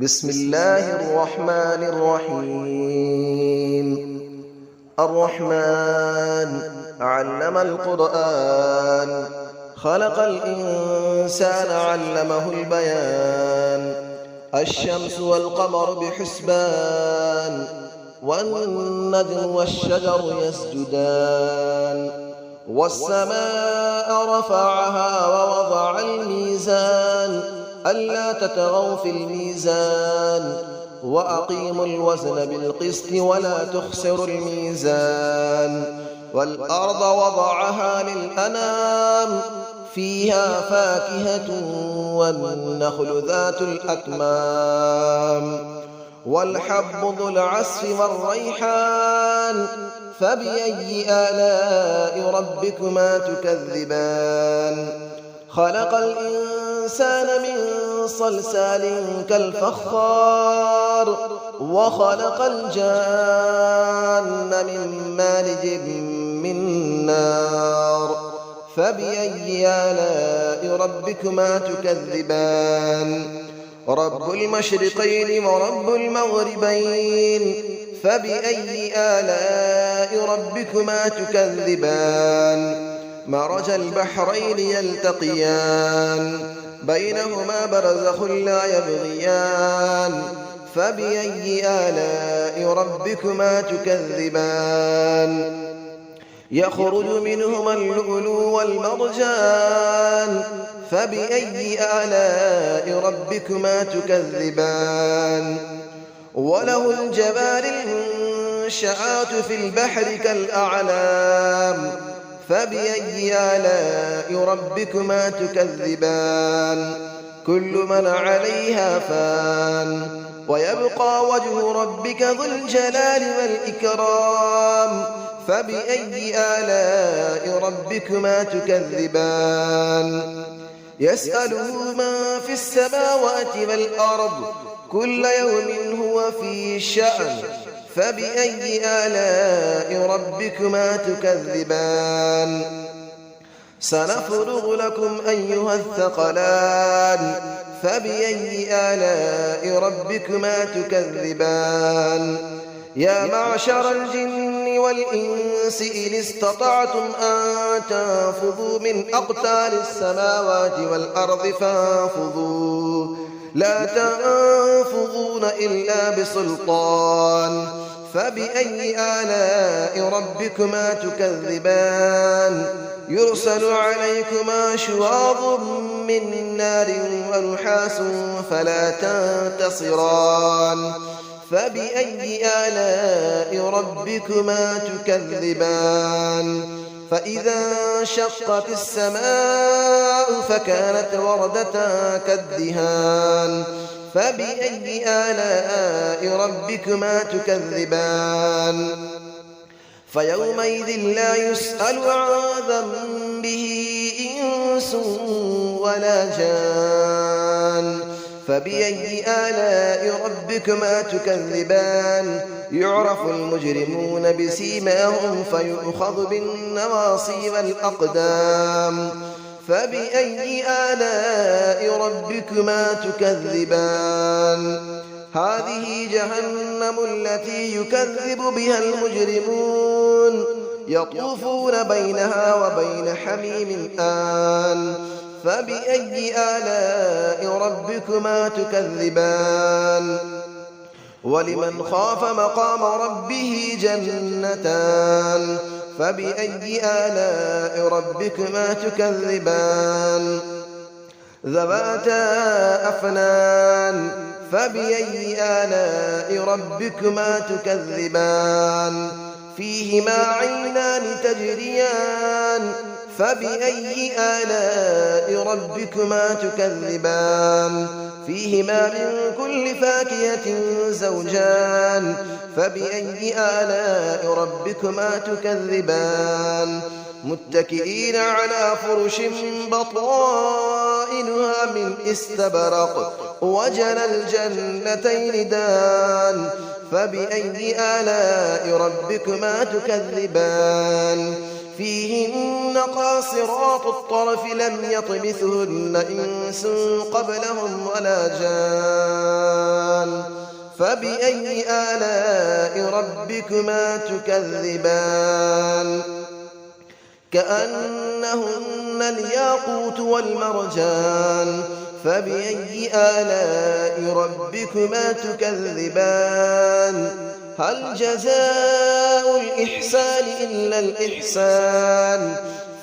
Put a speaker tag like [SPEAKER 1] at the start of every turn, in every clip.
[SPEAKER 1] بسم الله الرحمن الرحيم. الرحمن علم القرآن، خلق الإنسان علمه البيان. الشمس والقمر بحسبان، والنجم والشجر يسجدان. والسماء رفعها ووضع الميزان، ألا تطغوا في الميزان، وأقيموا الوزن بالقسط ولا تخسروا الميزان. والأرض وضعها للأنام، فيها فاكهة والنخل ذات الأكمام. والحب ذو العصف والريحان، فبأي آلاء ربكما تكذبان. خلق الإنسان من صلصال كالفخار، وخلق الجان من مارج من نار. فبأي آلاء ربكما تكذبان. رب المشرقين ورب المغربين، فبأي آلاء ربكما تكذبان. مرج البحرين يلتقيان، بينهما برزخ لا يبغيان. فبأي آلاء ربكما تكذبان. يخرج منهما اللؤلؤ والمرجان، فبأي آلاء ربكما تكذبان. وله الجوار المنشآت في البحر كالأعلام، فبأي آلاء ربكما تكذبان. كل من عليها فان، ويبقى وجه ربك ذو الجلال والإكرام. فبأي آلاء ربكما تكذبان. يسأله من في السماوات والأرض، كل يوم هو في شأن. فبأي آلاء ربكما تكذبان. سنفرغ لكم أيها الثقلان، فبأي آلاء ربكما تكذبان. يا معشر الجن والإنس إن استطعتم أن تنفذوا من أقطار السماوات والأرض فانفذوا، لا تنفذون إلا بسلطان. فبأي آلاء ربكما تكذبان. يرسل عليكما شواظ من نار ونحاس فلا تنتصران. فبأي آلاء ربكما تكذبان. فإذا انشقت السماء فكانت وردة كالدهان. فبأي آلاء ربكما تكذبان. فيومئذ لا يسأل عن ذنبه إنس ولا جان. فبأي آلاء ربكما تكذبان. يعرف المجرمون بسيماهم فيؤخذ بالنواصي والأقدام. فبأي آلاء ربكما تكذبان. هذه جهنم التي يكذب بها المجرمون، يطوفون بينها وبين حميم آن. فبأي آلاء ربكما تكذبان. ولمن خاف مقام ربه جنتان. فبأي آلاء ربكما تكذبان. ذواتا أفنان. فبأي آلاء ربكما تكذبان. فيهما عينان تجريان. فبأي آلاء ربكما تكذبان. فيهما من كل فاكهة زوجان. فبأي آلاء ربكما تكذبان. متكئين على فرش بطائنها من استبرق، وجنى الجنتين دان. فبأي آلاء ربكما تكذبان. فيهن قاصرات الطرف لم يطمثهن إنس قبلهم ولا جان. فبأي آلاء ربكما تكذبان كأنهن الياقوت والمرجان فبأي آلاء ربكما تكذبان هل جزاء الإحسان إلا الإحسان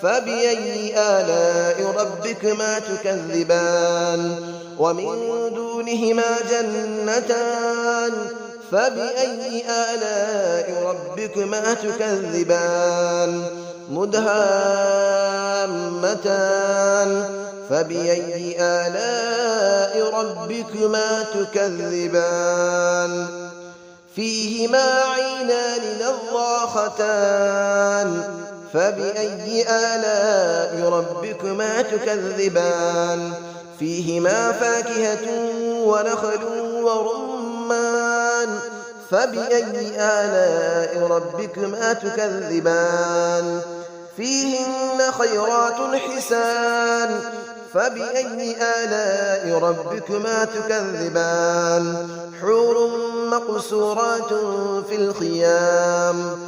[SPEAKER 1] فبأي آلاء ربكما تكذبان ومن دونهما جنتان فبأي آلاء ربكما تكذبان مدهامتان فبأي آلاء ربكما تكذبان فيهما عينان نضاختان فبأي آلاء ربكما تكذبان فيهما فاكهة ونخل ورمان فبأي آلاء ربكما تكذبان فيهن خيرات حسان فبأي آلاء ربكما تكذبان حور مقصورات في الخيام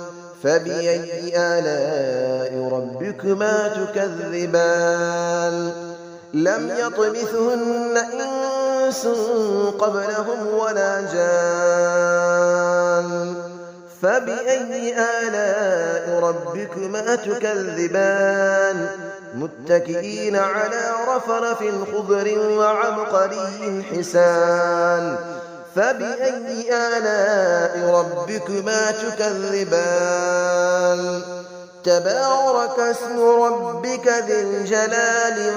[SPEAKER 1] فبأي آلاء ربكما تكذبان لم يطمثهن إنس قبلهم ولا جان فبأي آلاء ربكما تكذبان متكئين على رفرف خضر وعبقري حسان فبأي آلاء ربكما تكذبان تبارك اسم ربك ذي الجلال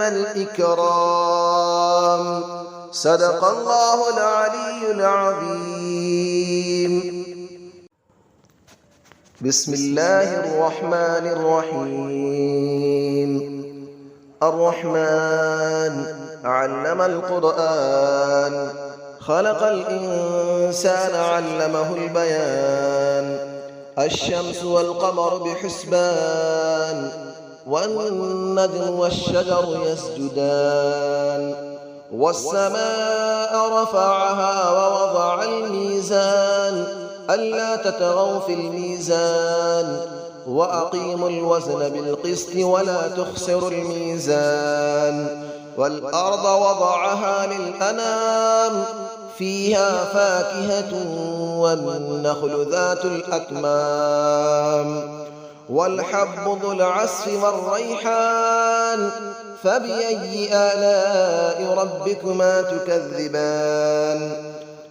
[SPEAKER 1] والإكرام صدق الله العلي العظيم بسم الله الرحمن الرحيم الرحمن علم القرآن خلق الإنسان علمه البيان الشمس والقمر بحسبان والنجم والشجر يسجدان والسماء رفعها ووضع الميزان ألا تطغوا في الميزان وأقيموا الوزن بالقسط ولا تخسروا الميزان والأرض وضعها للأنام فيها فاكهة والنخل ذات الأكمام والحب ذو العصف والريحان فبأي آلاء ربكما تكذبان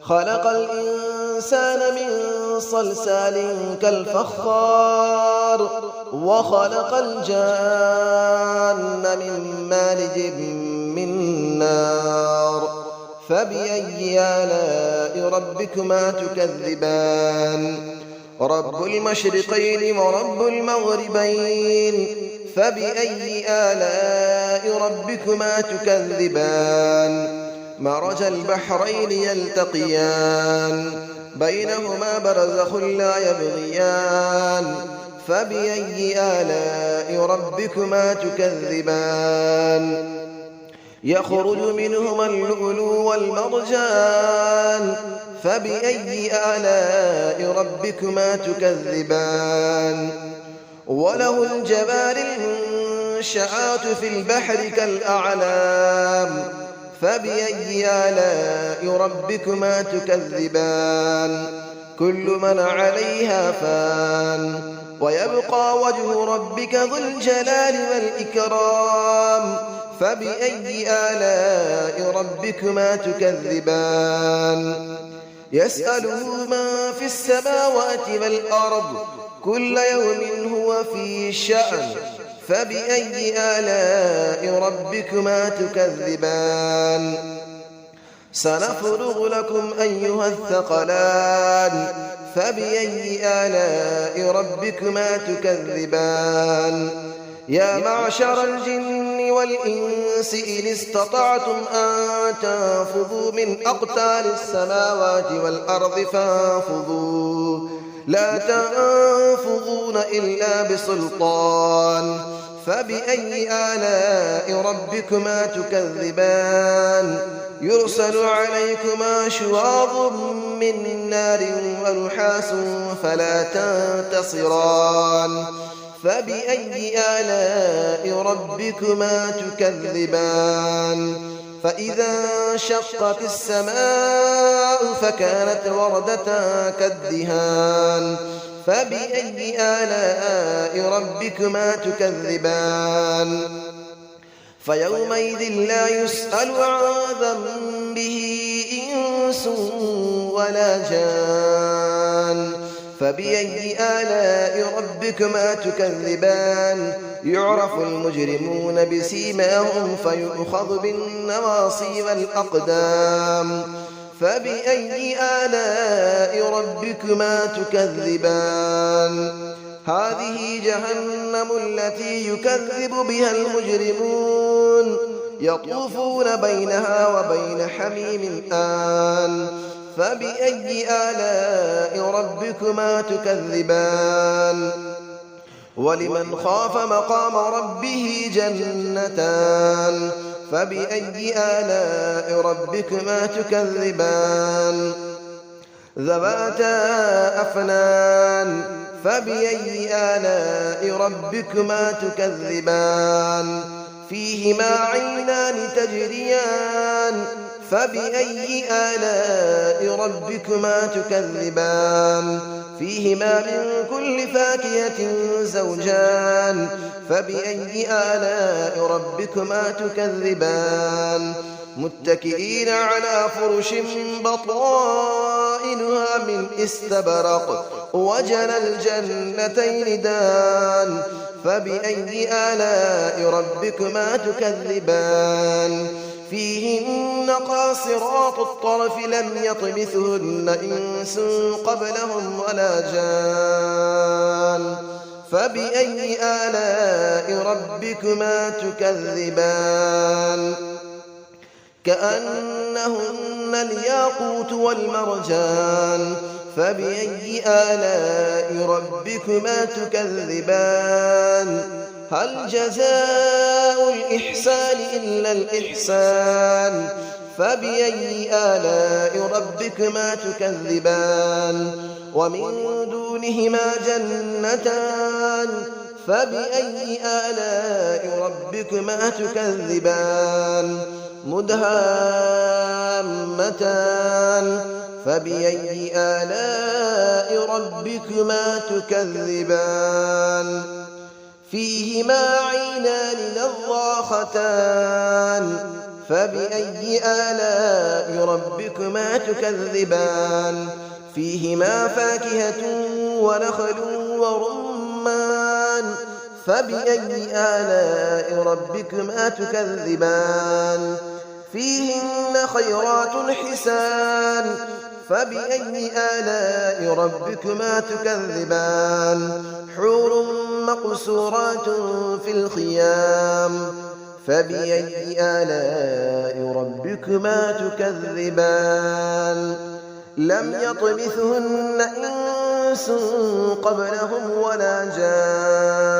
[SPEAKER 1] خلق الإنسان من صلصال كالفخار وخلق الجان من مارج من نار فبأي آلاء ربكما تكذبان رب المشرقين ورب المغربين فبأي آلاء ربكما تكذبان مرج البحرين يلتقيان بينهما برزخ لا يبغيان فبأي آلاء ربكما تكذبان يخرج منهما اللؤلؤ والمرجان فبأي آلاء ربكما تكذبان وله الجبال المنشآت في البحر كالأعلام فبأي آلاء ربكما تكذبان كل من عليها فان ويبقى وجه ربك ذو الجلال والإكرام فبأي آلاء ربكما تكذبان يسأله من في السماوات والأرض كل يوم هو في شأن فبأي آلاء ربكما تكذبان سنفرغ لكم أيها الثقلان فبأي آلاء ربكما تكذبان يا معشر الجن والإنس إن استطعتم أن تنفذوا من أقطار السماوات والأرض فانفذوا لا تنفذون إلا بسلطان فبأي آلاء ربكما تكذبان يرسل عليكما شواظ من نار ونحاس فلا تنتصران فبأي آلاء ربكما تكذبان فإذا انشقت السماء فكانت وردة كالدهان فبأي آلاء ربكما تكذبان فيومئذ لا يسأل عن ذنبه إنس ولا جان فبأي آلاء ربكما تكذبان يعرف المجرمون بسيماهم فيؤخذ بالنواصي والأقدام فبأي آلاء ربكما تكذبان هذه جهنم التي يكذب بها المجرمون يطوفون بينها وبين حميم آن فبأي آلاء ربكما تكذبان ولمن خاف مقام ربه جنتان فبأي آلاء ربكما تكذبان ذواتا أفنان فبأي آلاء ربكما تكذبان فيهما عينان تجريان فبأي آلاء ربكما تكذبان فيهما من كل فاكهة زوجان فبأي آلاء ربكما تكذبان متكئين على فرش بطائنها من استبرق وجنى الجنتين دان فبأي آلاء ربكما تكذبان فيهن قاصرات الطرف لم يطمثهن إنس قبلهم ولا جان فبأي آلاء ربكما تكذبان كأنهن الياقوت والمرجان فبأي آلاء ربكما تكذبان هل جزاء الإحسان إلا الإحسان فبأي آلاء ربكما تكذبان ومن دونهما جنتان فبأي آلاء ربكما تكذبان مدهامتان فبأي آلاء ربكما تكذبان فيهما عينان نضاختان فبأي آلاء ربكما تكذبان فيهما فاكهة ونخل ورمان فبأي آلاء ربكما تكذبان فيهن خيرات حسان فبأي آلاء ربكما تكذبان حور مقصورات في الخيام فبأي آلاء ربكما تكذبان لم يطمثهن إنس قبلهم ولا جان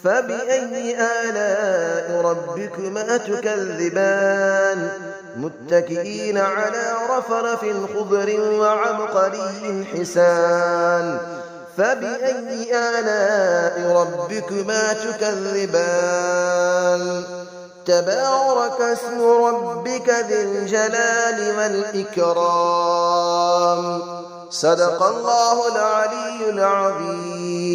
[SPEAKER 1] فبأي آلاء ربكما تكذبان متكئين على رفرف خضر وعبقري حسان فبأي آلاء ربكما تكذبان تبارك اسم ربك ذي الجلال والإكرام صدق الله العلي العظيم.